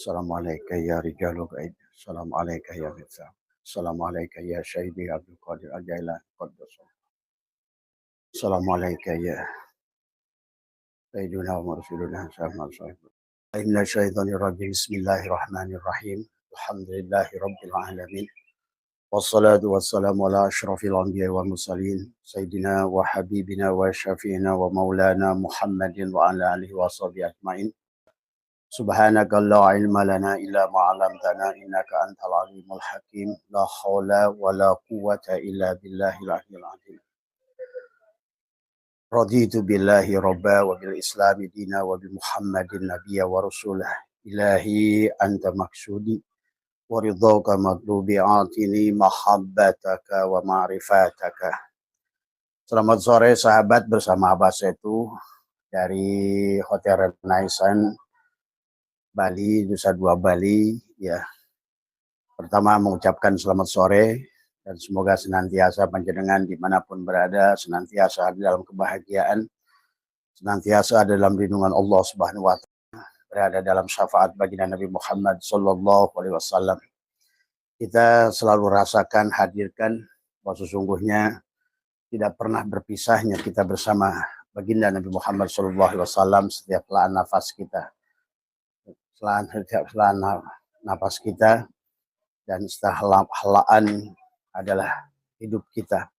Assalamualaikum ya rijalul ghaib. Assalamualaikum ya Mifta. Assalamualaikum ya Syahidi Abdul Qadir Al-Jailan Qaddasa. Assalamualaikum ya Sayyiduna wa Rasuluna Muhammad sallallahu. Inna syaitanir rajim. Bismillahirrahmanirrahim. Alhamdulillahi rabbil alamin. Wassalatu wassalamu ala asyrafil anbiya wal mursalin sayyidina wa habibina wa syafiina wa maulana Muhammadin wa ala alihi wa sahbihi ajmain. Subhanaka la ilma lana illa ma 'allamtana innaka antal alimul hakim. La haula wa la quwwata illa billahil aliyyil azim. Raditu billahi rabba wa bil islami dina wa bi Muhammadin nabiyya wa rasulah. Ilahi anta maksudi wa ridhaka matlubi atini mahabbataka wa ma'rifataka. Selamat sore sahabat, bersama Abah Setu dari Hotel Renaissance Bali, Nusa Dua Bali, ya. Pertama mengucapkan selamat sore dan semoga senantiasa panjenengan dimanapun berada, senantiasa ada dalam kebahagiaan, senantiasa ada dalam lindungan Allah Subhanahu wa Ta'ala, berada dalam syafaat baginda Nabi Muhammad sallallahu alaihi wasallam. Kita selalu rasakan, hadirkan bahwa sesungguhnya tidak pernah berpisahnya kita bersama baginda Nabi Muhammad sallallahu alaihi wasallam setiap helaan nafas kita. Setelah nafas kita dan setelah helaan adalah hidup kita.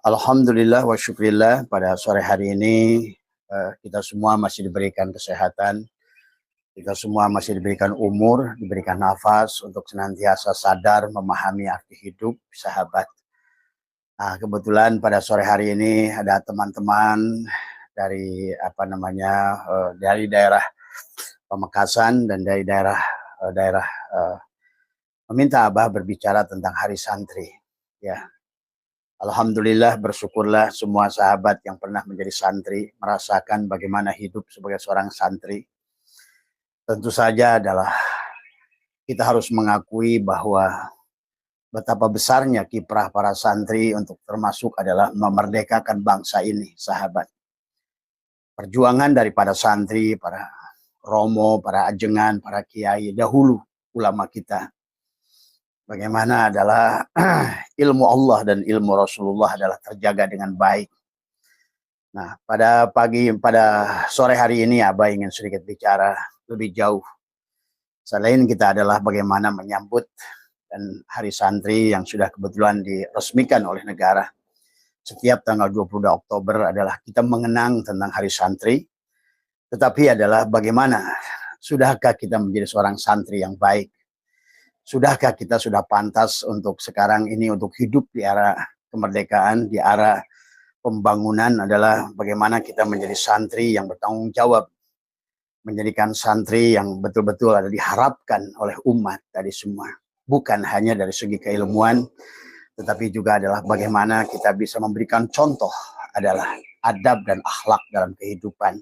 Alhamdulillah wa syukrillah, pada sore hari ini kita semua masih diberikan kesehatan, kita semua masih diberikan umur, diberikan nafas untuk senantiasa sadar memahami arti hidup, sahabat. Kebetulan pada sore hari ini ada teman-teman dari dari daerah Pamekasan dan dari daerah meminta Abah berbicara tentang Hari Santri. Ya, alhamdulillah, bersyukurlah semua sahabat yang pernah menjadi santri merasakan bagaimana hidup sebagai seorang santri. Tentu saja adalah kita harus mengakui bahwa betapa besarnya kiprah para santri untuk termasuk adalah memerdekakan bangsa ini, sahabat. Perjuangan daripada santri, para romo, para ajengan, para kiai dahulu, ulama kita, bagaimana adalah ilmu Allah dan ilmu Rasulullah adalah terjaga dengan baik. Nah, pada sore hari ini Abah ingin sedikit bicara lebih jauh. Selain kita adalah bagaimana menyambut dan Hari Santri yang sudah kebetulan diresmikan oleh negara. Setiap tanggal 22 Oktober adalah kita mengenang tentang Hari Santri. Tetapi adalah bagaimana, sudahkah kita menjadi seorang santri yang baik? Sudahkah kita sudah pantas untuk sekarang ini untuk hidup di era kemerdekaan, di era pembangunan, adalah bagaimana kita menjadi santri yang bertanggung jawab, menjadikan santri yang betul-betul ada diharapkan oleh umat tadi semua. Bukan hanya dari segi keilmuan, tetapi juga adalah bagaimana kita bisa memberikan contoh adalah adab dan akhlak dalam kehidupan.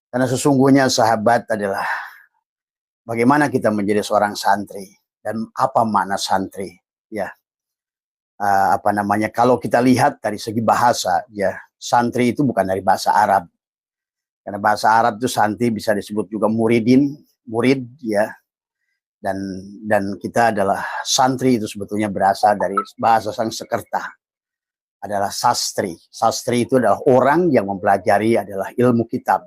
Karena sesungguhnya sahabat adalah bagaimana kita menjadi seorang santri dan apa makna santri, ya. Kalau kita lihat dari segi bahasa, ya, santri itu bukan dari bahasa Arab. Karena bahasa Arab itu santri bisa disebut juga muridin, murid, ya. Dan kita adalah santri itu sebetulnya berasal dari bahasa Sanskerta, adalah sastri. Sastri itu adalah orang yang mempelajari adalah ilmu kitab,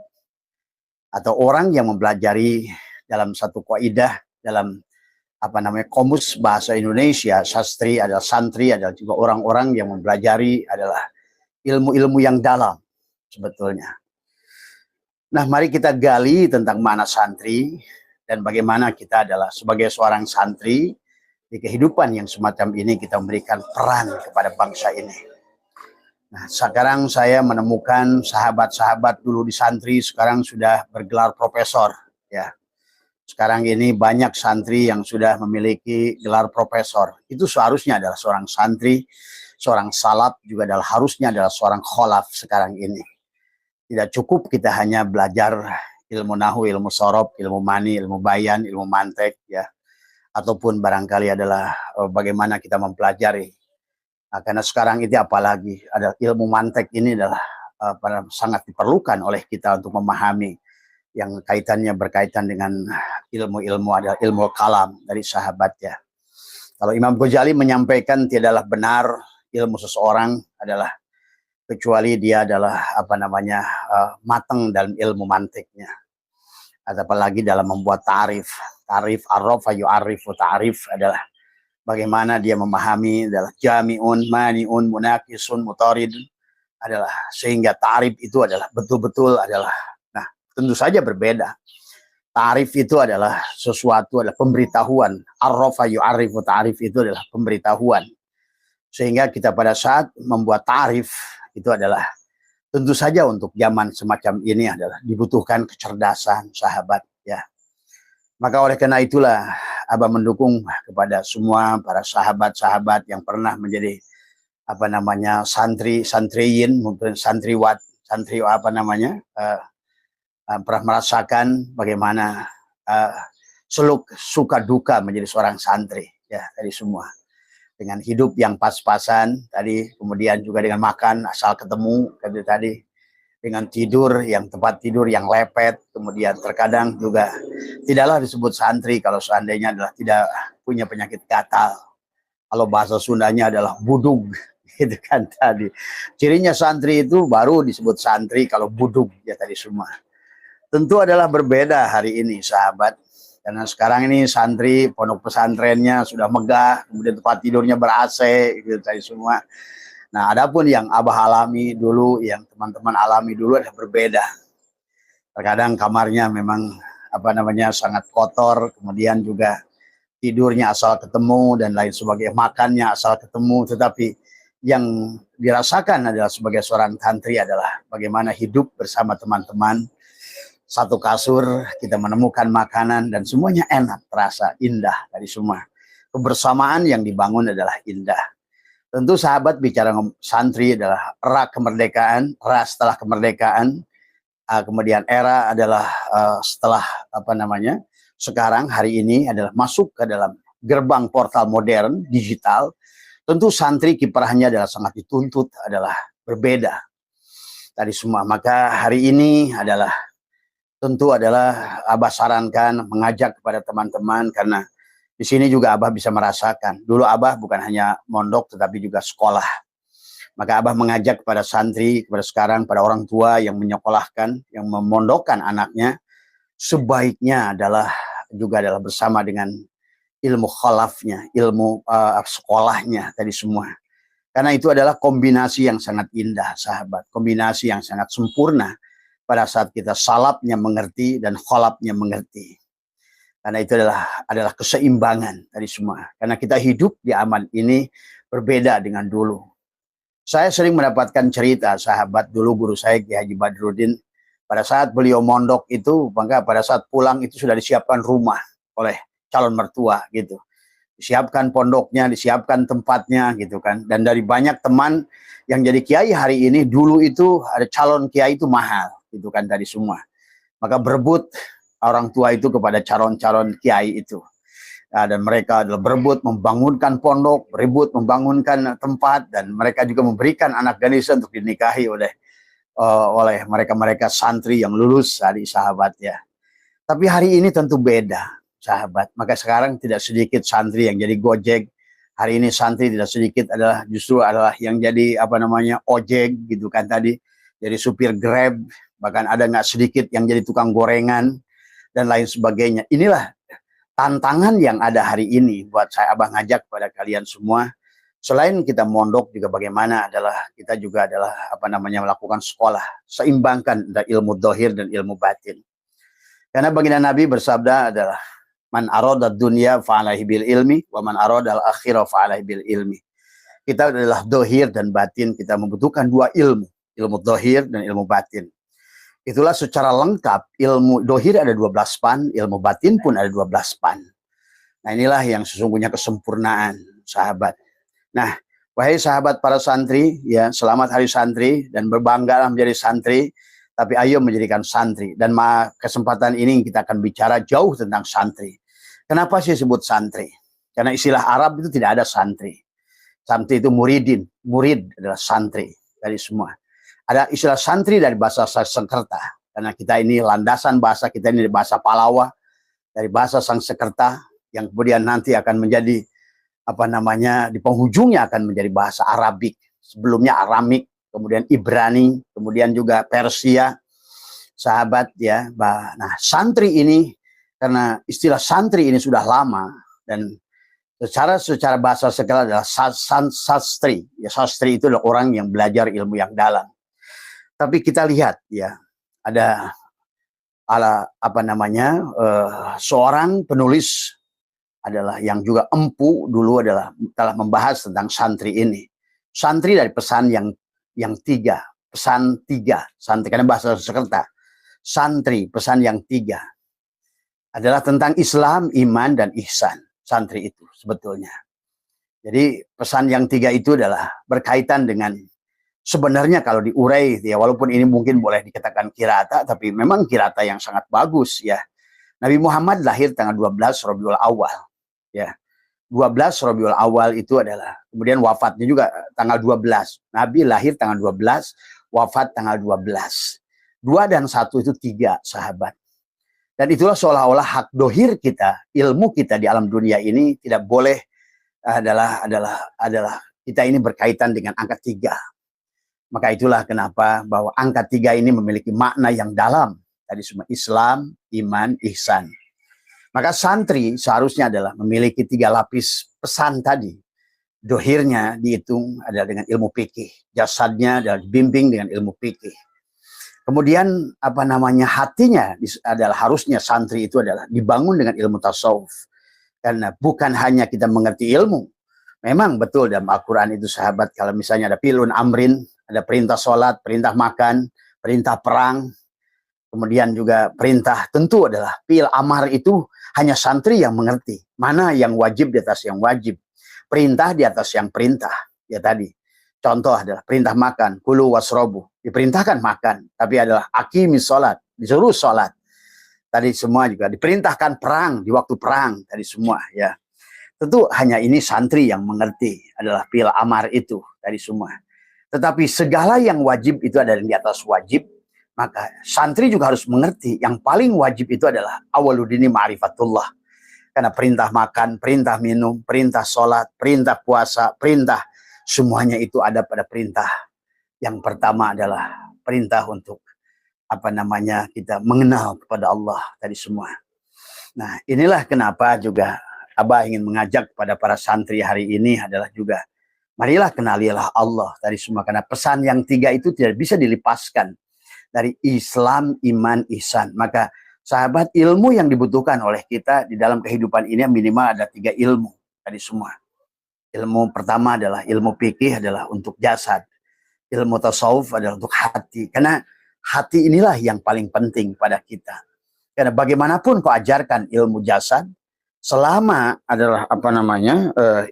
atau orang yang mempelajari dalam satu kaidah dalam komus bahasa Indonesia. Sastri adalah santri adalah juga orang-orang yang mempelajari adalah ilmu-ilmu yang dalam sebetulnya. Nah, mari kita gali tentang mana santri dan bagaimana kita adalah sebagai seorang santri di kehidupan yang semacam ini kita memberikan peran kepada bangsa ini. Nah, sekarang saya menemukan sahabat-sahabat dulu di santri sekarang sudah bergelar profesor, ya. Sekarang ini banyak santri yang sudah memiliki gelar profesor. Itu seharusnya adalah seorang santri, seorang salaf juga harusnya adalah seorang kholaf sekarang ini. Tidak cukup kita hanya belajar ilmu nahu, ilmu sorob, ilmu mani, ilmu bayan, ilmu mantek, ya. Ataupun barangkali adalah bagaimana kita mempelajari. Karena sekarang itu apalagi ada ilmu mantek ini adalah sangat diperlukan oleh kita untuk memahami yang kaitannya berkaitan dengan ilmu-ilmu adalah ilmu kalam dari sahabat ya. Kalau Imam Ghazali menyampaikan tidaklah benar ilmu seseorang adalah kecuali dia adalah matang dalam ilmu mantiknya. Apalagi dalam membuat ta'rif. Ta'rif arrafa yu'arrifu ta'rif adalah bagaimana dia memahami adalah jami'un, mani'un, munakisun, mutarid adalah sehingga ta'rif itu adalah betul-betul adalah tentu saja berbeda. Ta'rif itu adalah sesuatu adalah pemberitahuan. Arrafa yu'arrifu ta'rif itu adalah pemberitahuan. Sehingga kita pada saat membuat ta'rif itu adalah tentu saja untuk zaman semacam ini adalah dibutuhkan kecerdasan sahabat ya. Maka oleh karena itulah Abah mendukung kepada semua para sahabat-sahabat yang pernah menjadi santriyin, mungkin santriwat, pernah merasakan bagaimana seluk suka duka menjadi seorang santri ya dari semua, dengan hidup yang pas-pasan tadi, kemudian juga dengan makan asal ketemu tadi, dengan tidur yang tempat tidur yang lepet, kemudian terkadang juga tidaklah disebut santri kalau seandainya adalah tidak punya penyakit gatal. Kalau bahasa Sundanya adalah budug gitu kan tadi. Cirinya santri itu baru disebut santri kalau budug ya tadi semua. Tentu adalah berbeda hari ini sahabat, karena sekarang ini santri pondok pesantrennya sudah megah, kemudian tempat tidurnya ber-AC gitu tadi semua. Nah, adapun yang Abah alami dulu, yang teman-teman alami dulu adalah berbeda. Terkadang kamarnya memang sangat kotor, kemudian juga tidurnya asal ketemu dan lain sebagainya, makannya asal ketemu, tetapi yang dirasakan adalah sebagai seorang santri adalah bagaimana hidup bersama teman-teman. Satu kasur, kita menemukan makanan dan semuanya enak, terasa indah dari semua. Kebersamaan yang dibangun adalah indah. Tentu sahabat bicara santri adalah era kemerdekaan, era setelah kemerdekaan, kemudian era adalah setelah sekarang hari ini adalah masuk ke dalam gerbang portal modern, digital. Tentu santri kiprahnya adalah sangat dituntut, adalah berbeda dari semua. Maka hari ini adalah tentu adalah Abah sarankan mengajak kepada teman-teman, karena di sini juga Abah bisa merasakan. Dulu Abah bukan hanya mondok tetapi juga sekolah. Maka Abah mengajak kepada santri, kepada sekarang pada orang tua yang menyekolahkan, yang memondokkan anaknya, sebaiknya adalah bersama dengan ilmu khalafnya, ilmu sekolahnya tadi semua. Karena itu adalah kombinasi yang sangat indah sahabat, kombinasi yang sangat sempurna pada saat kita salafnya mengerti dan khalafnya mengerti. Karena itu adalah keseimbangan dari semua. Karena kita hidup di zaman ini berbeda dengan dulu. Saya sering mendapatkan cerita sahabat, dulu guru saya Ki Haji Badruddin, pada saat beliau mondok itu, maka pada saat pulang itu sudah disiapkan rumah oleh calon mertua gitu. Disiapkan pondoknya, disiapkan tempatnya gitu kan. Dan dari banyak teman yang jadi kiai hari ini, dulu itu ada calon kiai itu mahal gitu kan tadi semua. Maka berebut orang tua itu kepada calon-calon kiai itu. Nah, dan mereka adalah berebut membangunkan pondok, berebut membangunkan tempat, dan mereka juga memberikan anak gadis untuk dinikahi oleh mereka-mereka santri yang lulus dari sahabat ya. Tapi hari ini tentu beda sahabat. Maka sekarang tidak sedikit santri yang jadi gojek. Hari ini santri tidak sedikit justru adalah yang jadi ojek gitu kan tadi. Jadi supir Grab, bahkan ada nggak sedikit yang jadi tukang gorengan dan lain sebagainya. Inilah tantangan yang ada hari ini buat saya, Abah ngajak kepada kalian semua. Selain kita mondok juga bagaimana kita juga melakukan sekolah, seimbangkan ilmu dohir dan ilmu batin. Karena baginda Nabi bersabda adalah man arada dunya fa'alaihi bil ilmi wa man arada al akhirah fa'alaihi bil ilmi. Kita adalah dohir dan batin, kita membutuhkan dua ilmu dohir dan ilmu batin. Itulah secara lengkap, ilmu dohir ada 12 pan, ilmu batin pun ada 12 pan. Nah inilah yang sesungguhnya kesempurnaan sahabat. Nah, wahai sahabat para santri, ya selamat hari santri dan berbanggalah menjadi santri, tapi ayo menjadikan santri. Dan kesempatan ini kita akan bicara jauh tentang santri. Kenapa sih sebut santri? Karena istilah Arab itu tidak ada santri. Santri itu muridin, murid adalah santri dari semua. Ada istilah santri dari bahasa Sanskerta. Karena kita ini landasan bahasa kita ini dari bahasa Palawa, dari bahasa Sanskerta yang kemudian nanti akan menjadi di penghujungnya akan menjadi bahasa Arabik. Sebelumnya Aramik, kemudian Ibrani, kemudian juga Persia. Sahabat ya. Nah, santri ini karena istilah santri ini sudah lama dan secara bahasa sekarang adalah sastri. Ya, sastri itu adalah orang yang belajar ilmu yang dalam. Tapi kita lihat ya, ada seorang penulis adalah yang juga empu dulu adalah telah membahas tentang santri ini. Santri dari pesan yang tiga, pesan tiga, santri karena bahasa Sanskerta. Santri, pesan yang tiga adalah tentang Islam, iman, dan ihsan. Santri itu sebetulnya. Jadi pesan yang tiga itu adalah berkaitan dengan sebenarnya kalau diurai ya, walaupun ini mungkin boleh dikatakan kirata, tapi memang kirata yang sangat bagus ya. Nabi Muhammad lahir tanggal 12 Rabiul Awal ya. 12 Rabiul Awal itu adalah kemudian wafatnya juga tanggal 12. Nabi lahir tanggal 12, wafat tanggal 12. 2 dan 1 itu 3 sahabat. Dan itulah seolah-olah hak dohir kita, ilmu kita di alam dunia ini tidak boleh adalah kita ini berkaitan dengan angka 3. Maka itulah kenapa bahwa angka 3 ini memiliki makna yang dalam. Tadi semua Islam, iman, ihsan. Maka santri seharusnya adalah memiliki 3 lapis pesan tadi. Dohirnya dihitung adalah dengan ilmu fikih. Jasadnya adalah dibimbing dengan ilmu fikih. Kemudian hatinya adalah harusnya santri itu adalah dibangun dengan ilmu tasawuf. Karena bukan hanya kita mengerti ilmu. Memang betul dalam Al-Quran itu sahabat, kalau misalnya ada pilun amrin, ada perintah sholat, perintah makan, perintah perang, kemudian juga perintah tentu adalah pil amar itu hanya santri yang mengerti. Mana yang wajib di atas yang wajib. Perintah di atas yang perintah. Ya tadi. Contoh adalah perintah makan, kulu wasrobu. Diperintahkan makan, tapi adalah akimis sholat, disuruh sholat. Tadi semua juga diperintahkan perang, di waktu perang, tadi semua ya. Tentu hanya ini santri yang mengerti, adalah pil amar itu, tadi semua. Tetapi segala yang wajib itu ada di atas wajib, maka santri juga harus mengerti, yang paling wajib itu adalah awaludini ma'rifatullah. Karena perintah makan, perintah minum, perintah sholat, perintah puasa, perintah, semuanya itu ada pada perintah. Yang pertama adalah perintah untuk kita mengenal kepada Allah tadi semua. Nah, inilah kenapa juga Abah ingin mengajak kepada para santri hari ini adalah juga marilah kenalilah Allah tadi semua, karena pesan yang 3 itu tidak bisa dilepaskan dari Islam, iman, ihsan. Maka sahabat, ilmu yang dibutuhkan oleh kita di dalam kehidupan ini minimal ada 3 ilmu tadi semua. Ilmu pertama adalah ilmu fikih adalah untuk jasad. Ilmu tasawuf adalah untuk hati. Karena hati inilah yang paling penting pada kita. Karena bagaimanapun kau ajarkan ilmu jasad, selama adalah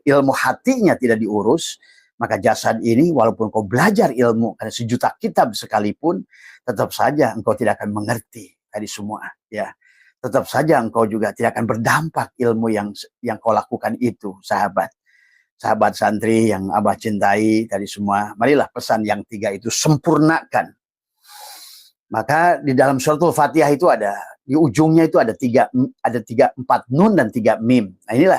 ilmu hatinya tidak diurus, maka jasad ini walaupun kau belajar ilmu karena sejuta kitab sekalipun, tetap saja engkau tidak akan mengerti tadi semua. Ya, tetap saja engkau juga tidak akan berdampak ilmu yang kau lakukan itu, sahabat. Sahabat santri yang Abah cintai tadi semua, marilah pesan yang 3 itu sempurnakan. Maka di dalam suratul Fatihah itu ada, di ujungnya itu ada 4 nun dan 3 mim. Nah inilah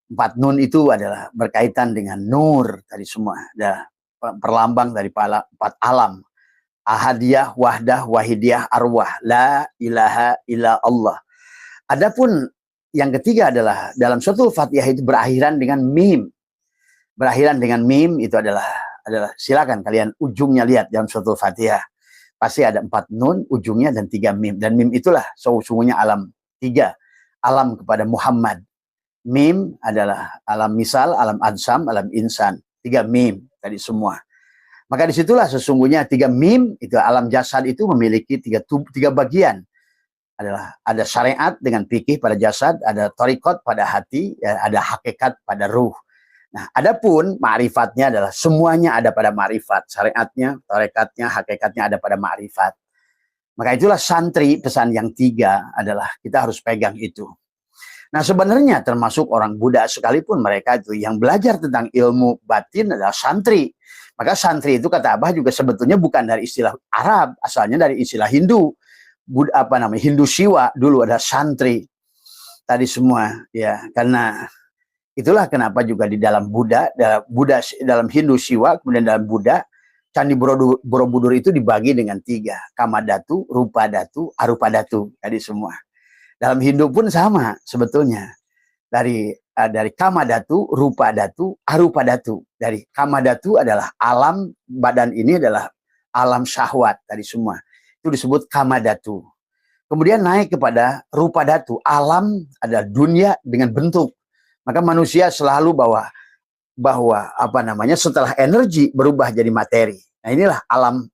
4 nun itu adalah berkaitan dengan nur tadi semua. Ada perlambang dari 4 alam. Ahadiyah, wahdah, wahidiyah, arwah. La ilaha illa Allah. Adapun yang ketiga adalah dalam suratul Fatihah itu berakhiran dengan mim. Berakhiran dengan mim itu adalah silakan kalian ujungnya lihat dalam suratul Fatihah. Pasti ada 4 nun ujungnya dan 3 mim. Dan mim itulah sesungguhnya alam 3. Alam kepada Muhammad. Mim adalah alam misal, alam adsam, alam insan. 3 mim tadi semua. Maka disitulah sesungguhnya 3 mim itu alam jasad itu memiliki 3 bagian. Ada syariat dengan fikih pada jasad, ada thariqat pada hati, ada hakikat pada ruh. Nah, adapun ma'rifatnya adalah semuanya ada pada ma'rifat. Syariatnya, tarekatnya, hakikatnya ada pada ma'rifat. Maka itulah santri, pesan yang 3 adalah kita harus pegang itu. Nah, sebenarnya termasuk orang Buddha sekalipun mereka itu yang belajar tentang ilmu batin adalah santri. Maka santri itu kata Abah juga sebetulnya bukan dari istilah Arab, asalnya dari istilah Hindu. Hindu Siwa dulu ada santri tadi semua, ya. Karena itulah kenapa juga di dalam dalam Hindu Siwa, kemudian dalam Buddha, Candi Borobudur itu dibagi dengan 3, Kamadhatu, Rupadhatu, Arupadhatu tadi semua. Dalam Hindu pun sama sebetulnya. Dari Kamadhatu, Rupadhatu, Arupadhatu. Dari Kamadhatu adalah alam badan ini adalah alam syahwat tadi semua. Itu disebut Kamadhatu. Kemudian naik kepada Rupadhatu, alam ada dunia dengan bentuk. Maka manusia selalu bahwa setelah energi berubah jadi materi. Nah, inilah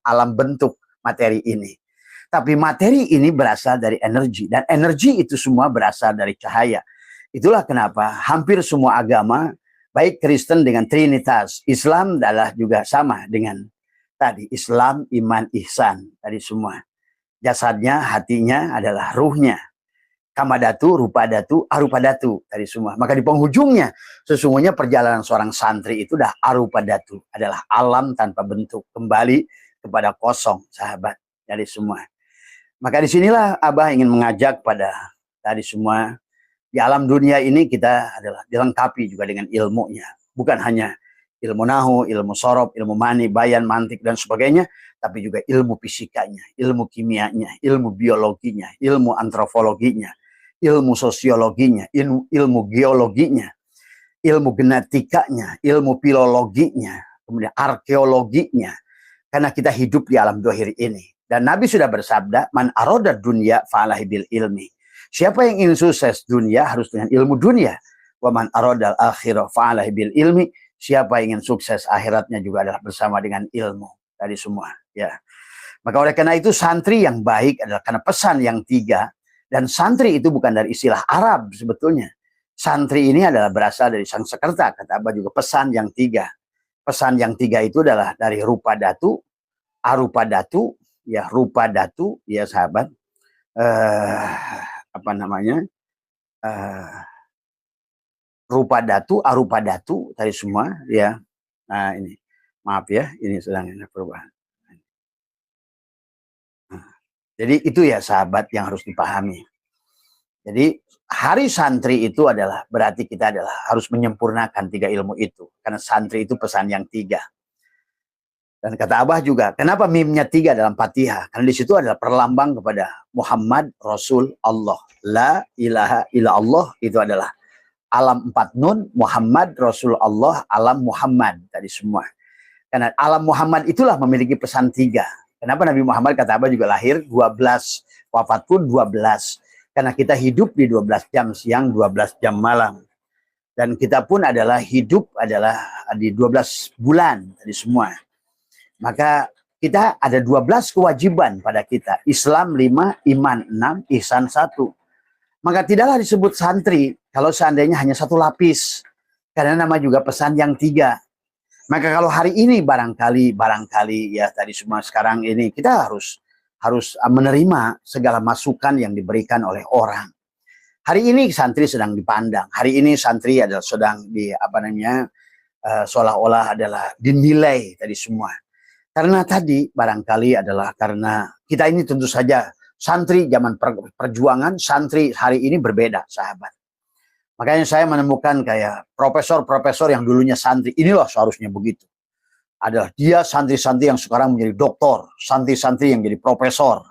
alam bentuk materi ini. Tapi materi ini berasal dari energi, dan energi itu semua berasal dari cahaya. Itulah kenapa hampir semua agama, baik Kristen dengan Trinitas, Islam adalah juga sama dengan tadi, Islam, iman, ihsan, tadi semua. Jasadnya, hatinya adalah ruhnya. Kamadhatu, Rupadhatu, Arupadhatu tadi semua. Maka di penghujungnya sesungguhnya perjalanan seorang santri itu dah Arupadhatu, adalah alam tanpa bentuk, kembali kepada kosong, sahabat, dari semua. Maka disinilah Abah ingin mengajak pada tadi semua, di alam dunia ini kita adalah dilengkapi juga dengan ilmunya. Bukan hanya ilmu nahu, ilmu sorob, ilmu mani, bayan, mantik, dan sebagainya, tapi juga ilmu fisikanya, ilmu kimianya, ilmu biologinya, ilmu antropologinya, ilmu sosiologinya, ilmu geologinya, ilmu genetikanya, ilmu filologinya, kemudian arkeologinya. Karena kita hidup di alam dohir ini. Dan Nabi sudah bersabda, man aroda dunya fa'alahi bil ilmi. Siapa yang ingin sukses dunia harus dengan ilmu dunia. Wa man aroda al-akhirah fa'alahi bil ilmi. Siapa yang ingin sukses akhiratnya juga adalah bersama dengan ilmu. Tadi semua, ya. Maka oleh karena itu santri yang baik adalah karena pesan yang 3. Dan santri itu bukan dari istilah Arab sebetulnya. Santri ini adalah berasal dari Sanskerta, kata Abah juga, pesan yang 3. Pesan yang 3 itu adalah dari Rupadhatu, Arupadhatu, ya, Rupadhatu, ya sahabat, Rupadhatu, Arupadhatu tadi semua, ya. Nah, ini maaf ya, ini sedang ada perubahan. Jadi itu ya sahabat yang harus dipahami. Jadi hari santri itu adalah berarti kita adalah harus menyempurnakan 3 ilmu itu. Karena santri itu pesan yang 3. Dan kata Abah juga, kenapa mimnya 3 dalam Fatihah? Karena di situ adalah perlambang kepada Muhammad Rasul Allah. La ilaha illallah itu adalah alam 4 nun, Muhammad Rasul Allah, alam Muhammad tadi semua. Karena alam Muhammad itulah memiliki pesan 3. Kenapa Nabi Muhammad kata Abah juga lahir 12, wafat pun 12. Karena kita hidup di 12 jam siang, 12 jam malam. Dan kita pun adalah hidup adalah di 12 bulan tadi semua. Maka kita ada 12 kewajiban pada kita. Islam 5, iman 6, ihsan 1. Maka tidaklah disebut santri kalau seandainya hanya 1 lapis. Karena nama juga pesan yang 3. Maka kalau hari ini barangkali ya tadi semua sekarang ini kita harus menerima segala masukan yang diberikan oleh orang. Hari ini santri sedang dipandang. Hari ini santri adalah sedang seolah-olah adalah dinilai tadi semua. Karena tadi barangkali adalah karena kita ini tentu saja santri zaman perjuangan, santri hari ini berbeda, sahabat. Makanya saya menemukan kayak profesor-profesor yang dulunya santri, inilah seharusnya begitu. Adalah dia santri-santri yang sekarang menjadi doktor, santri-santri yang jadi profesor.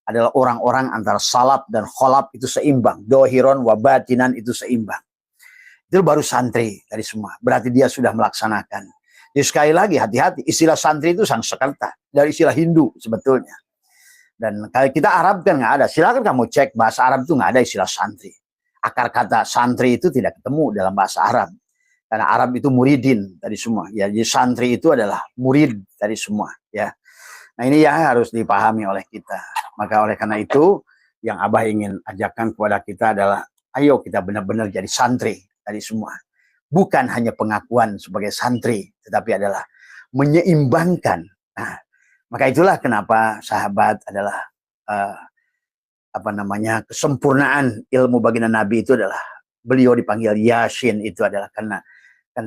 Adalah orang-orang antara salaf dan kholaf itu seimbang. Dohiron wa batinan itu seimbang. Itu baru santri dari semua. Berarti dia sudah melaksanakan. Jadi sekali lagi hati-hati, istilah santri itu Sanskerta. Dari istilah Hindu sebetulnya. Dan kalau kita Arab kan nggak ada. Silakan kamu cek bahasa Arab itu nggak ada istilah santri. Akar kata santri itu tidak ketemu dalam bahasa Arab. Karena Arab itu muridin tadi semua. Ya, jadi santri itu adalah murid tadi semua. Ya. Nah ini yang harus dipahami oleh kita. Maka oleh karena itu yang Abah ingin ajarkan kepada kita adalah ayo kita benar-benar jadi santri tadi semua. Bukan hanya pengakuan sebagai santri, tetapi adalah menyeimbangkan. Nah, maka itulah kenapa sahabat adalah kesempurnaan ilmu baginda Nabi itu adalah beliau dipanggil Yasin itu adalah karena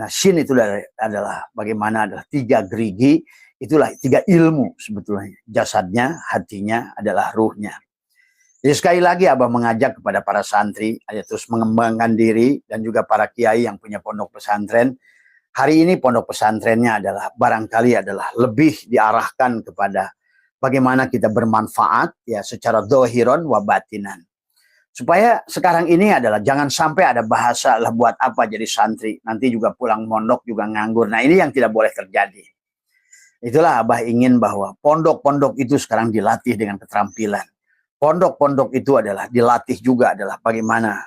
Shin itu adalah bagaimana adalah 3 gerigi, itulah 3 ilmu sebetulnya. Jasadnya, hatinya adalah ruhnya. Jadi sekali lagi Abah mengajak kepada para santri ayo terus mengembangkan diri dan juga para kiai yang punya pondok pesantren. Hari ini pondok pesantrennya adalah barangkali adalah lebih diarahkan kepada bagaimana kita bermanfaat ya secara dohiron wa batinan. Supaya sekarang ini adalah jangan sampai ada bahasa lah buat apa jadi santri. Nanti juga pulang pondok juga nganggur. Nah ini yang tidak boleh terjadi. Itulah Abah ingin bahwa pondok-pondok itu sekarang dilatih dengan keterampilan. Pondok-pondok itu adalah dilatih juga adalah bagaimana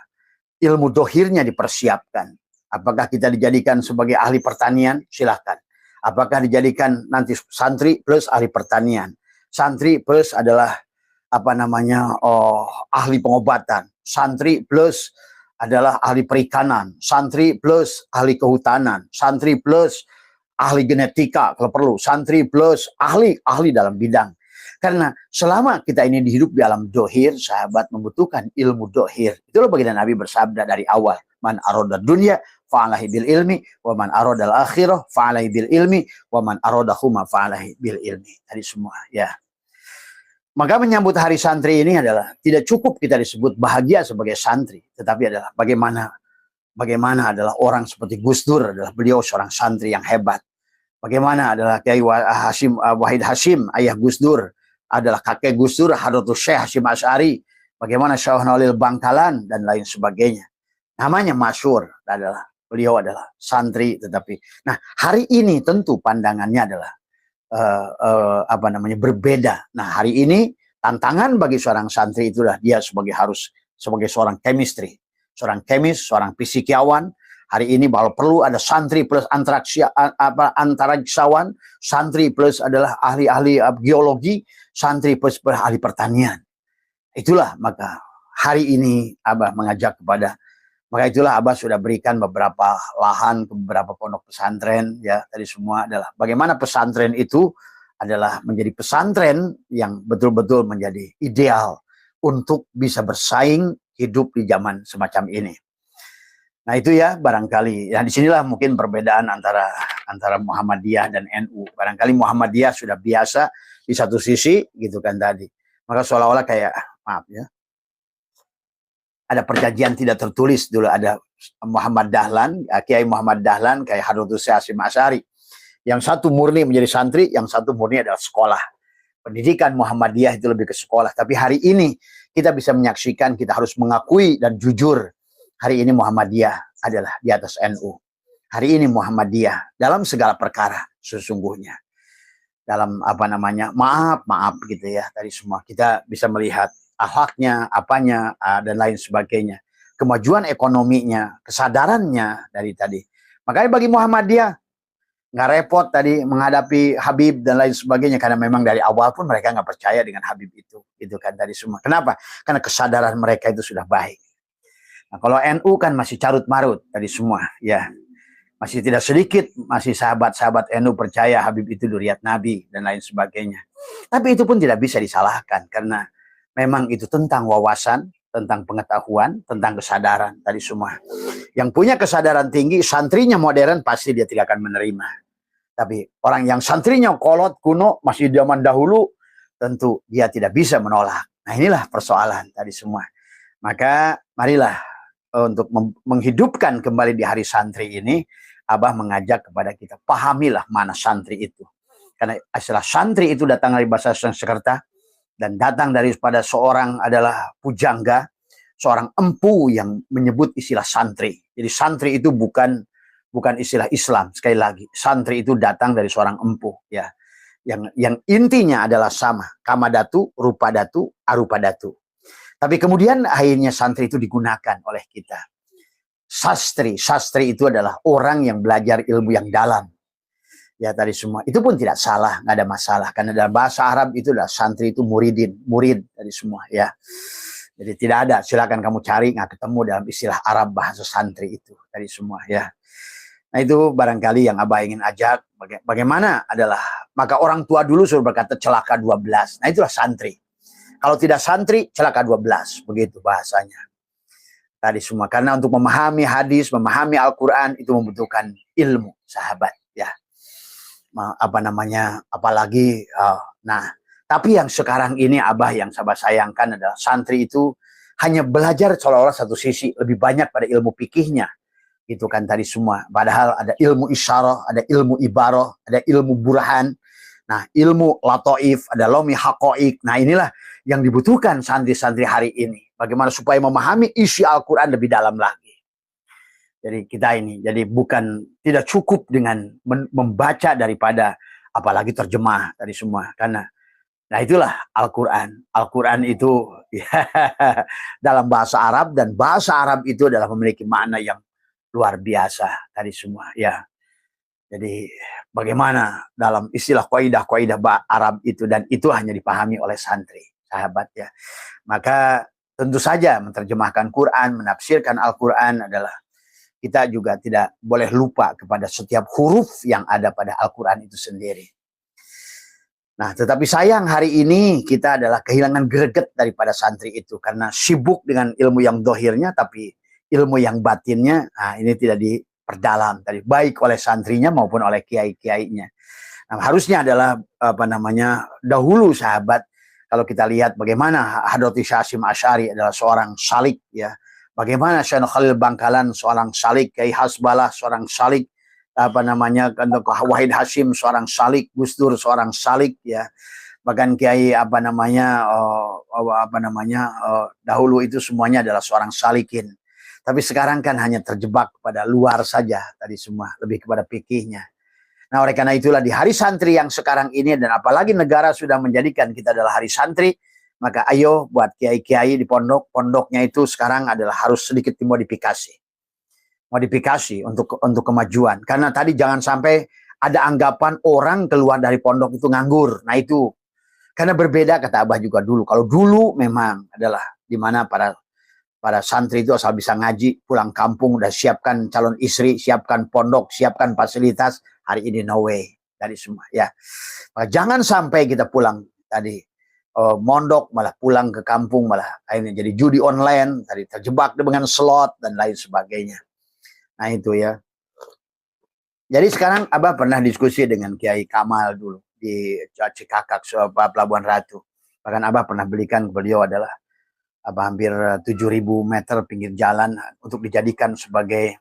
ilmu dohirnya dipersiapkan. Apakah kita dijadikan sebagai ahli pertanian? Silahkan. Apakah dijadikan nanti santri plus ahli pertanian? Santri plus adalah apa namanya ahli pengobatan. Santri plus adalah ahli perikanan. Santri plus ahli kehutanan. Santri plus ahli genetika kalau perlu. Santri plus ahli dalam bidang. Karena selama kita ini hidup di alam dohir, sahabat membutuhkan ilmu dohir. Itulah baginda Nabi bersabda dari awal. Man aroda dunya fa'alahi bil ilmi, wa man aroda al-akhirah fa'alahi bil ilmi, wa man aroda huma fa'alahi bil ilmi. Tadi semua ya. Maka menyambut hari santri ini adalah tidak cukup kita disebut bahagia sebagai santri. Tetapi adalah bagaimana adalah orang seperti Gus Dur adalah beliau seorang santri yang hebat. Bagaimana adalah Kiai Wahid Hashim, ayah Gus Dur, adalah kakek Gus Dur, Hadratus Syekh Hasyim Asy'ari, bagaimana Syekh Nolil Bangkalan, dan lain sebagainya. Namanya masyhur adalah, beliau adalah santri, tetapi, nah hari ini tentu pandangannya adalah, berbeda. Nah hari ini, tantangan bagi seorang santri itulah dia sebagai seorang chemistry, seorang kemis, seorang fisikawan. Hari ini kalau perlu ada santri plus antariksawan, santri plus adalah ahli-ahli geologi, santri plus ahli pertanian. Itulah maka hari ini Abah mengajak maka itulah Abah sudah berikan beberapa lahan ke beberapa pondok pesantren ya, tadi semua adalah bagaimana pesantren itu adalah menjadi pesantren yang betul-betul menjadi ideal untuk bisa bersaing hidup di zaman semacam ini. Nah itu ya barangkali, ya disinilah mungkin perbedaan antara Muhammadiyah dan NU. Barangkali Muhammadiyah sudah biasa di satu sisi gitu kan tadi. Maka seolah-olah kayak, maaf ya, ada perjanjian tidak tertulis dulu, ada Muhammad Dahlan, Kiai Muhammad Dahlan, kayak Hadratus Syekh Hasyim Asy'ari. Yang satu murni menjadi santri, yang satu murni adalah sekolah. Pendidikan Muhammadiyah itu lebih ke sekolah. Tapi hari ini kita bisa menyaksikan, kita harus mengakui dan jujur. Hari ini Muhammadiyah adalah di atas NU. Hari ini Muhammadiyah dalam segala perkara sesungguhnya. Dalam maaf gitu ya. Tadi semua kita bisa melihat akhlaknya, apanya, dan lain sebagainya. Kemajuan ekonominya, kesadarannya dari tadi. Makanya bagi Muhammadiyah, nggak repot tadi menghadapi Habib dan lain sebagainya. Karena memang dari awal pun mereka nggak percaya dengan Habib itu. Gitu kan tadi semua. Kenapa? Karena kesadaran mereka itu sudah baik. Nah, kalau NU kan masih carut-marut tadi semua, ya. Masih tidak sedikit, masih sahabat-sahabat NU percaya Habib itu dzurriyyat Nabi dan lain sebagainya. Tapi itu pun tidak bisa disalahkan karena memang itu tentang wawasan, tentang pengetahuan, tentang kesadaran tadi semua. Yang punya kesadaran tinggi, santrinya modern pasti dia tidak akan menerima. Tapi orang yang santrinya kolot, kuno, masih zaman dahulu, tentu dia tidak bisa menolak. Nah inilah persoalan tadi semua. Maka marilah untuk menghidupkan kembali di hari santri ini, Abah mengajak kepada kita, pahamilah mana santri itu. Karena istilah santri itu datang dari bahasa Sanskerta dan datang daripada seorang adalah pujangga, seorang empu yang menyebut istilah santri. Jadi santri itu bukan istilah Islam. Sekali lagi, santri itu datang dari seorang empu ya. Yang intinya adalah sama, kamadatu, rupadatu, arupadatu. Tapi kemudian akhirnya santri itu digunakan oleh kita. Sastri itu adalah orang yang belajar ilmu yang dalam. Ya tadi semua. Itu pun tidak salah, nggak ada masalah. Karena dalam bahasa Arab itu adalah santri itu murid tadi semua ya. Jadi tidak ada, silakan kamu cari, nggak ketemu dalam istilah Arab bahasa santri itu tadi semua ya. Nah itu barangkali yang Abah ingin ajak. Bagaimana adalah, maka orang tua dulu sudah berkata celaka 12. Nah itulah santri. Kalau tidak santri, celaka 12. Begitu bahasanya. Tadi semua. Karena untuk memahami hadis, memahami Al-Quran, itu membutuhkan ilmu, sahabat. Ya. Apalagi, nah, Tapi yang sekarang ini Abah yang Sabah sayangkan adalah santri itu hanya belajar seolah-olah satu sisi, lebih banyak pada ilmu fikihnya. Gitu kan tadi semua. Padahal ada ilmu isyarah, ada ilmu ibarah, ada ilmu burhan. Nah, ilmu latoif, ada lomi hakoik. Nah, inilah yang dibutuhkan santri-santri hari ini. Bagaimana supaya memahami isi Al-Quran lebih dalam lagi. Jadi kita ini, jadi bukan tidak cukup dengan membaca daripada apalagi terjemah dari semua. Karena nah itulah Al-Quran. Al-Quran itu ya, dalam bahasa Arab, dan bahasa Arab itu adalah memiliki makna yang luar biasa tadi semua. Ya, jadi bagaimana dalam istilah kaidah-kaidah Arab itu, dan itu hanya dipahami oleh santri, sahabat ya. Maka tentu saja menerjemahkan Quran, menafsirkan Al-Quran adalah kita juga tidak boleh lupa kepada setiap huruf yang ada pada Al-Quran itu sendiri. Nah, tetapi sayang hari ini kita adalah kehilangan greget daripada santri itu karena sibuk dengan ilmu yang dohirnya, tapi ilmu yang batinnya, nah ini tidak diperdalam tadi, baik oleh santrinya maupun oleh kiai-kiainya. Nah, harusnya adalah apa namanya, dahulu sahabat, kalau kita lihat bagaimana Hadrati Hasyim Asy'ari adalah seorang salik ya, bagaimana Syekh Khalil Bangkalan seorang salik, Kiai Hasbalah seorang salik, apa namanya, Wahid Hasyim seorang salik, Gus Dur seorang salik ya, bahkan Kiai apa namanya dahulu itu semuanya adalah seorang salikin. Tapi sekarang kan hanya terjebak pada luar saja tadi semua, lebih kepada fikihnya. Nah, oleh karena itulah di hari santri yang sekarang ini, dan apalagi negara sudah menjadikan kita adalah hari santri, maka ayo buat kiai-kiai di pondoknya itu sekarang adalah harus sedikit dimodifikasi untuk kemajuan. Karena tadi jangan sampai ada anggapan orang keluar dari pondok itu nganggur. Nah itu karena berbeda, kata Abah juga dulu. Kalau dulu memang adalah di mana para santri itu asal bisa ngaji, pulang kampung udah siapkan calon istri, siapkan pondok, siapkan fasilitas. Hari ini no way dari semua ya. Maka jangan sampai kita pulang tadi mondok malah pulang ke kampung malah akhirnya jadi judi online, tadi terjebak dengan slot dan lain sebagainya. Nah itu ya. Jadi sekarang Abah pernah diskusi dengan Kiai Kamal dulu di Cikakak, Pelabuhan Ratu. Bahkan Abah pernah belikan ke beliau adalah hampir 7.000 meter pinggir jalan untuk dijadikan sebagai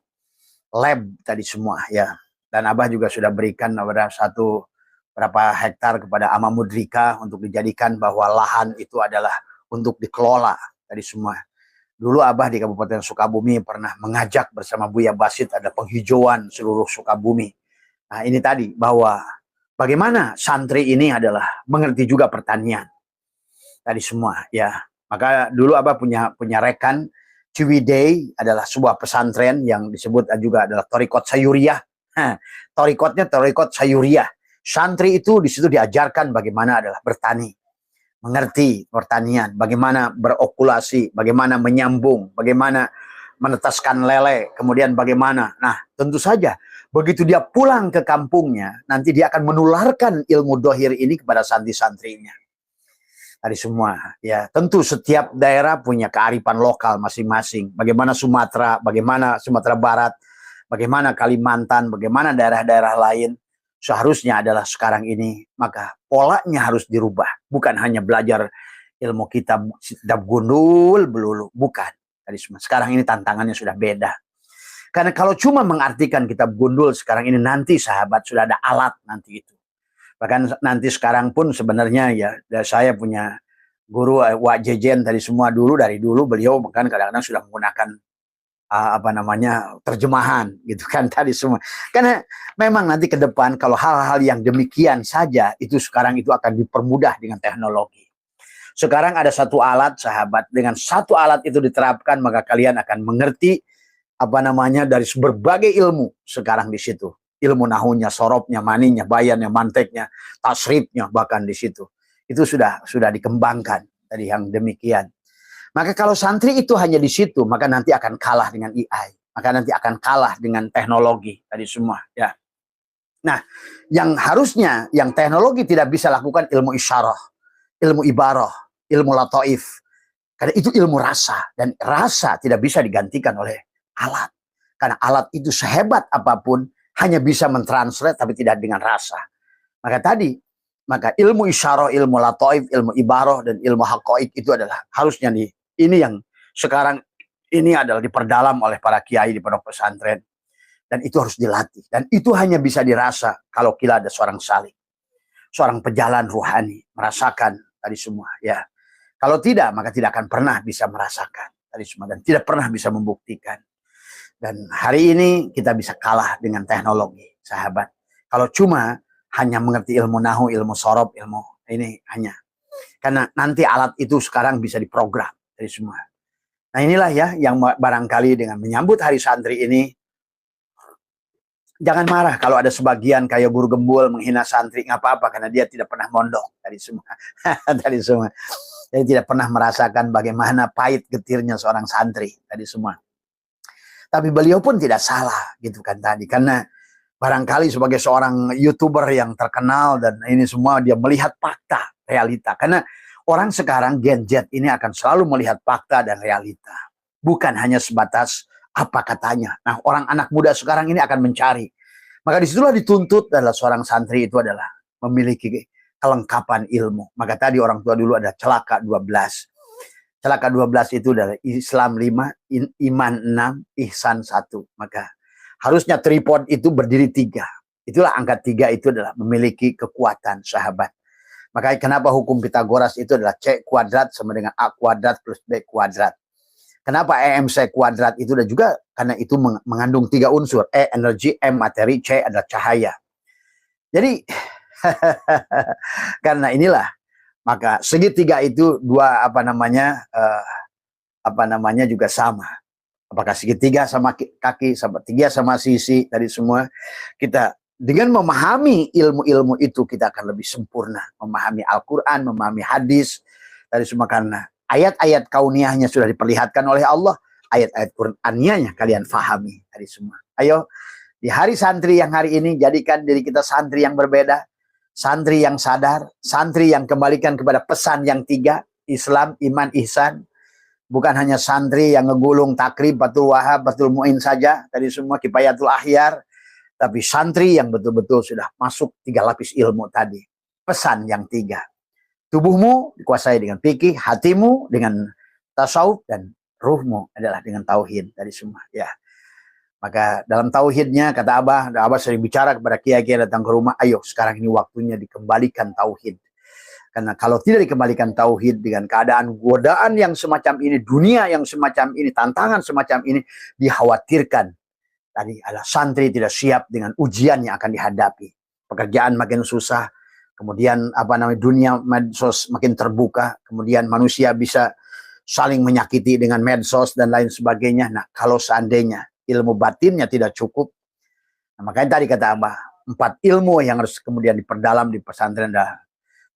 lab tadi semua ya. Dan Abah juga sudah berikan berapa hektar kepada Ama Mudrika untuk dijadikan bahwa lahan itu adalah untuk dikelola tadi semua. Dulu Abah di Kabupaten Sukabumi pernah mengajak bersama Buya Basit ada penghijauan seluruh Sukabumi. Nah ini tadi bahwa bagaimana santri ini adalah mengerti juga pertanian. Tadi semua ya. Maka dulu Abah punya rekan, Ciwidey adalah sebuah pesantren yang disebut juga adalah Thariqat Sayuriyah. Thariqatnya Thariqat Sayuriyah. Santri itu di situ diajarkan bagaimana adalah bertani. Mengerti pertanian, bagaimana berokulasi, bagaimana menyambung, bagaimana menetaskan lele, kemudian bagaimana. Nah, tentu saja begitu dia pulang ke kampungnya, nanti dia akan menularkan ilmu dohir ini kepada santri-santrinya. Tadi semua, ya tentu setiap daerah punya kearifan lokal masing-masing. Bagaimana Sumatera Barat, bagaimana Kalimantan, bagaimana daerah-daerah lain. Seharusnya adalah sekarang ini, maka polanya harus dirubah. Bukan hanya belajar ilmu kitab gundul, belulu. Bukan. Sekarang ini tantangannya sudah beda. Karena kalau cuma mengartikan kitab gundul sekarang ini, nanti sahabat sudah ada alat nanti itu. Bahkan nanti sekarang pun sebenarnya ya, saya punya guru Wak Jejen tadi semua dari dulu beliau bahkan kadang-kadang sudah menggunakan terjemahan gitu kan tadi semua. Karena memang nanti ke depan kalau hal-hal yang demikian saja itu sekarang itu akan dipermudah dengan teknologi. Sekarang ada satu alat sahabat, dengan satu alat itu diterapkan maka kalian akan mengerti dari berbagai ilmu sekarang di situ. Ilmu nahunya, sorobnya, maninya, bayannya, manteknya, tasrifnya bahkan di situ. Itu sudah dikembangkan tadi yang demikian. Maka kalau santri itu hanya di situ, maka nanti akan kalah dengan AI. Maka nanti akan kalah dengan teknologi tadi semua. Ya. Nah, yang harusnya, yang teknologi tidak bisa lakukan ilmu isyarah, ilmu ibarah, ilmu lataif. Karena itu ilmu rasa. Dan rasa tidak bisa digantikan oleh alat. Karena alat itu sehebat apapun, hanya bisa mentranslate tapi tidak dengan rasa. Maka tadi, Maka ilmu isyarah, ilmu lataif, ilmu ibarah, dan ilmu haqa'iq itu adalah harusnya ini yang sekarang ini adalah diperdalam oleh para kiai di pondok pesantren. Dan itu harus dilatih. Dan itu hanya bisa dirasa kalau kita ada seorang salih, seorang pejalan ruhani, merasakan tadi semua. Ya, kalau tidak, maka tidak akan pernah bisa merasakan tadi semua. Dan tidak pernah bisa membuktikan. Dan hari ini kita bisa kalah dengan teknologi, sahabat. Kalau cuma hanya mengerti ilmu nahu, ilmu sorob, ilmu ini hanya. Karena nanti alat itu sekarang bisa diprogram dari semua. Nah inilah ya yang barangkali dengan menyambut hari santri ini, jangan marah kalau ada sebagian kayak guru gembul menghina santri, nggak apa-apa karena dia tidak pernah mondok dari semua. Dari semua. Jadi tidak pernah merasakan bagaimana pahit getirnya seorang santri tadi semua. Tapi beliau pun tidak salah gitu kan tadi, karena barangkali sebagai seorang YouTuber yang terkenal dan ini semua dia melihat fakta, realita. Karena orang sekarang Gen Z ini akan selalu melihat fakta dan realita. Bukan hanya sebatas apa katanya. Nah, orang anak muda sekarang ini akan mencari. Maka disitulah dituntut adalah seorang santri itu adalah memiliki kelengkapan ilmu. Maka tadi orang tua dulu ada celaka 12. Celaka 12 itu adalah Islam 5, iman 6, ihsan 1. Maka harusnya tripod itu berdiri 3. Itulah angka 3 itu adalah memiliki kekuatan, sahabat. Makanya kenapa hukum Pitagoras itu adalah C kuadrat sama dengan A kuadrat plus B kuadrat. Kenapa EMC kuadrat itu dan juga karena itu mengandung 3 unsur. E energi, M materi, C adalah cahaya. Jadi karena inilah maka segitiga itu dua juga sama. Apakah segitiga sama kaki, sama tiga sama sisi, tadi semua. Kita dengan memahami ilmu-ilmu itu kita akan lebih sempurna. Memahami Al-Quran, memahami hadis, tadi semua karena ayat-ayat kauniyahnya sudah diperlihatkan oleh Allah. Ayat-ayat Qur'aniyahnya kalian fahami, tadi semua. Ayo, di hari santri yang hari ini, jadikan diri kita santri yang berbeda. Santri yang sadar, santri yang kembalikan kepada pesan yang 3, Islam, iman, ihsan. Bukan hanya santri yang ngegulung takrib, Batul Wahab, Batul Mu'in saja, tadi semua Kifayatul Ahyar, tapi santri yang betul-betul sudah masuk 3 lapis ilmu tadi. Pesan yang 3. Tubuhmu dikuasai dengan fikih, hatimu dengan tasawuf, dan ruhmu adalah dengan tauhid tadi semua. Ya. Maka dalam tauhidnya kata Abah sering bicara kepada kiai-kiai datang ke rumah, ayo sekarang ini waktunya dikembalikan tauhid. Karena kalau tidak dikembalikan tauhid dengan keadaan godaan yang semacam ini, dunia yang semacam ini, tantangan semacam ini, dikhawatirkan tadi adalah santri tidak siap dengan ujian yang akan dihadapi. Pekerjaan makin susah, kemudian dunia medsos makin terbuka, kemudian manusia bisa saling menyakiti dengan medsos dan lain sebagainya. Nah, kalau seandainya ilmu batinnya tidak cukup, nah, makanya tadi kata Abah, 4 ilmu yang harus kemudian diperdalam di pesantren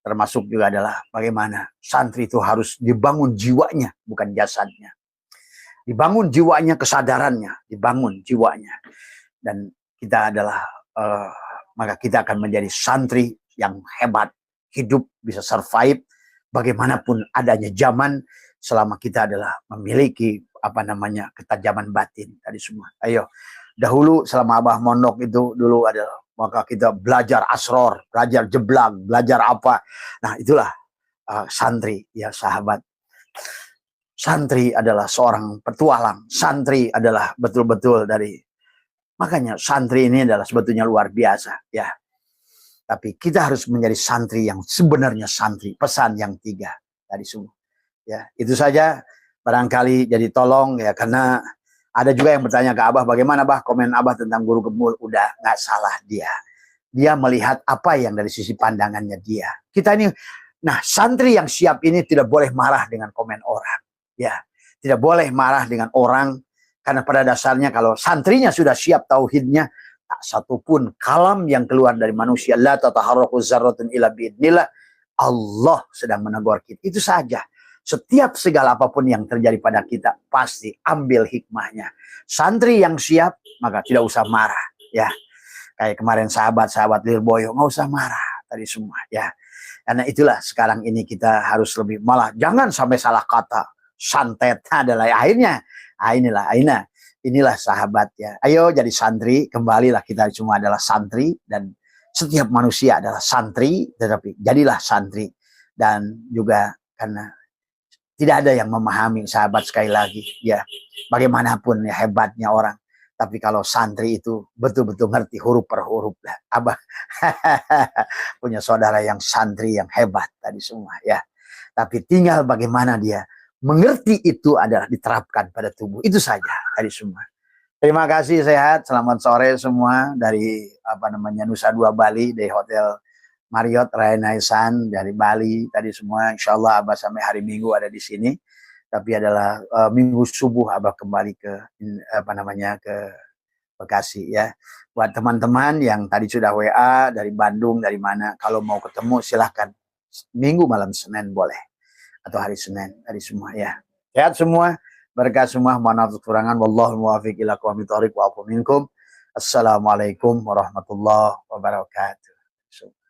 termasuk juga adalah bagaimana santri itu harus dibangun jiwanya, bukan jasadnya. Dibangun jiwanya, kesadarannya, dibangun jiwanya. Dan kita adalah, maka kita akan menjadi santri yang hebat, hidup bisa survive, bagaimanapun adanya zaman, selama kita adalah memiliki ketajaman batin tadi semua. Ayo, dahulu selama Abah mondok itu dulu adalah maka kita belajar asror, belajar jeblak, belajar apa. Nah, itulah santri ya sahabat. Santri adalah seorang petualang. Santri adalah betul-betul makanya santri ini adalah sebetulnya luar biasa ya. Tapi kita harus menjadi santri yang sebenarnya santri, pesan yang 3 tadi semua. Ya, itu saja. Barangkali jadi tolong ya, karena ada juga yang bertanya ke Abah, bagaimana Abah komen Abah tentang guru gembul? Udah nggak salah dia. Dia melihat apa yang dari sisi pandangannya dia. Kita ini, nah santri yang siap ini tidak boleh marah dengan komen orang. Ya, tidak boleh marah dengan orang, karena pada dasarnya kalau santrinya sudah siap tauhidnya, tak satupun kalam yang keluar dari manusia, la tataharraku zarratun illa biidnillah, Allah sedang menegur kita. Itu saja. Setiap segala apapun yang terjadi pada kita, pasti ambil hikmahnya. Santri yang siap, maka tidak usah marah. Ya, kayak kemarin sahabat-sahabat Lirboyo, nggak usah marah tadi semua. Ya, karena itulah sekarang ini kita harus lebih, malah jangan sampai salah kata. Santet adalah akhirnya. Inilah sahabat ya. Ayo jadi santri, kembalilah kita semua adalah santri, dan setiap manusia adalah santri, tetapi jadilah santri. Dan juga karena tidak ada yang memahami, sahabat, sekali lagi ya, bagaimanapun ya hebatnya orang, tapi kalau santri itu betul-betul ngerti huruf per huruf lah. Abah punya saudara yang santri yang hebat tadi semua ya. Tapi tinggal bagaimana dia mengerti itu adalah diterapkan pada tubuh. Itu saja tadi semua. Terima kasih, sehat. Selamat sore semua dari Nusa Dua Bali, dari Hotel Marriott Rainaisan dari Bali tadi semua. Insya Allah Abah sampai hari Minggu ada di sini. Tapi adalah Minggu subuh Abah kembali ke ke Bekasi ya. Buat teman-teman yang tadi sudah WA dari Bandung, dari mana, kalau mau ketemu silahkan. Minggu malam Senin boleh, atau hari Senin tadi semua ya. Sehat semua, berkah semua, mohon maaf kekurangan. Wallahu muwaffiq ila aqwamit thoriq wa afu minkum. Assalamualaikum warahmatullahi wabarakatuh.